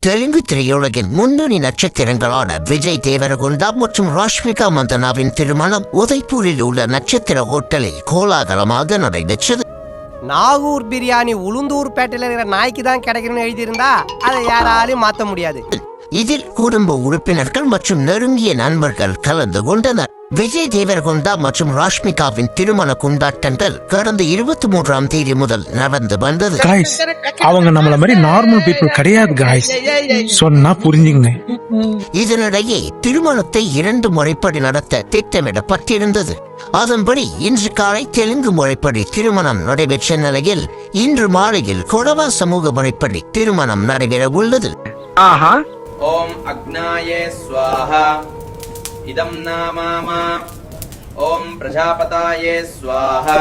தெலுங்கு திரையுலகின் முன்னணி நட்சத்திரங்களான விஜய் தேவரகுண்டா மற்றும் ராஷ்மிகா மந்தனாவின் திருமணம் உதய்பூரில் உள்ள நட்சத்திர ஹோட்டலில் கோலாகலமாக நடைபெற்றது. நாகூர் பிரியாணி உளுந்தூர்பேட்டையில் இருக்கிற நாய்க்கு தான் கிடைக்கணும்னு எழுதியிருந்தா அதை யாராலையும் மாற்ற முடியாது. இதில் குடும்ப உறுப்பினர்கள் மற்றும் நெருங்கிய நண்பர்கள் கலந்து கொண்டனர். விஜய் தேவரகுண்டா மற்றும் ராஷ்மிகாவின் திருமண கொண்டாட்டங்கள் கடந்த 23ஆம் தேதி முதல் நடந்து வந்தது. அவங்க நம்மள மாதிரி நார்மல் பீப்புள் கிடையாது காய்ஸ், சொன்னா புரிஞ்சுங்க. இதனிடையே திருமணத்தை 2 முறைப்படி நடத்த திட்டமிடப்பட்டிருந்தது. அதன்படி இன்று காலை தெலுங்கு முறைப்படி திருமணம் நடைபெற்ற நிலையில் இன்று மாலையில் கொடவா சமூக முறைப்படி திருமணம் நடைபெற உள்ளது. ஓம் அக்னாயே ஸ்வாஹா இதம் நாமாமா ஓம் பிரஜாபதாயே ஸ்வாஹா.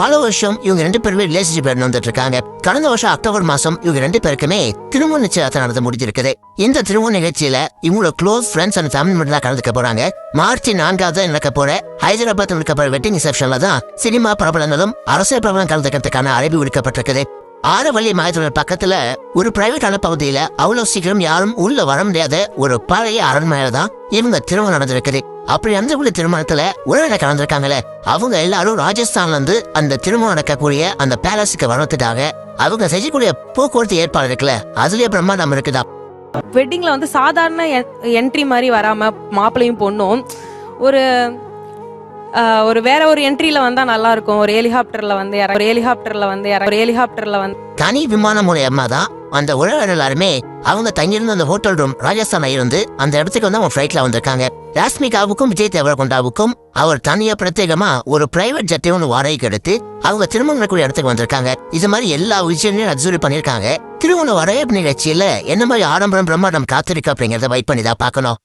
பல வருஷம் இவங்க 2 பேருமே ரிலேஷன்ஷிப் வந்துட்டு இருக்காங்க. கடந்த வருஷம் அக்டோபர் மாசம் இவங்க 2 பேருக்குமே திருமண நிச்சயதார்த்தம் நடந்து முடிஞ்சிருக்குது. இந்த திருமண நிகழ்ச்சியில இவங்களோட close friends and family member தான் கலந்துக்க போறாங்க. மார்ச் 4 நடக்க போற ஹைதராபாத் நடக்க போற வெட்டிங் ரிசப்ஷன்ல தான் சினிமா பிரபலங்களும் அரசியல் பிரபலம் கலந்துக்கிறதுக்கான அழைப்பு விடுக்கப்பட்டிருக்குது. ஆரவள்ளி மாயத்தோட பக்கத்துல ஒரு பிரைவேட்டான பகுதியில அவ்வளவு சீக்கிரம் யாரும் உள்ள வர முடியாத ஒரு பழைய அரண்மனையில தான் இவங்க திருமணம் நடந்திருக்குது. அப்படி அந்த உள்ள திருமணத்துல உறவினர் கலந்துருக்காங்களே அவங்க எல்லாரும் ராஜஸ்தான்ல இருந்து அந்த திருமணம் நடக்கக்கூடிய அந்த பேலஸுக்கு வரத்துக்காக அவங்க செய்யக்கூடிய போக்குவரத்து ஏற்பாடு இருக்குல்ல, அதுலயே பிரம்மாண்டம் இருக்குதா. வெட்டிங்ல வந்து சாதாரண என்ட்ரி மாதிரி வராம மாப்பிள்ளையும் பொண்ணும் ஒரு வேற ஒரு என்ட்ரியில வந்தா நல்லா இருக்கும். ஒரு ஹெலிகாப்டர்ல வந்து தனி விமானம் மூலமா தான் அந்த உறவினர் எல்லாருமே அவங்க தங்கியிருந்த அந்த ஹோட்டல் ரூம் ராஜஸ்தான்ல இருந்து அந்த இடத்துக்கு வந்து அவங்க ஃபிளைட்ல வந்திருக்காங்க. ராஷ்மிகாவுக்கும் விஜய் தேவரகுண்டாவுக்கும் அவர் தனியா பிரத்யேகமா ஒரு பிரைவேட் ஜெட்டை ஒன்று வாடகைக்கு எடுத்து அவங்க திருமணம் நடக்கூடிய இடத்துக்கு வந்திருக்காங்க. இது மாதிரி எல்லா விஷயத்தையும் அப்சர்வ் பண்ணிருக்காங்க. திருமண வரவேற்பு நிகழ்ச்சியில என்ன மாதிரி ஆடம்பரம் பிரம்மாண்டம் காத்திருக்கு அப்படிங்கறத வெயிட் பண்ணி தான் பார்க்கணும்.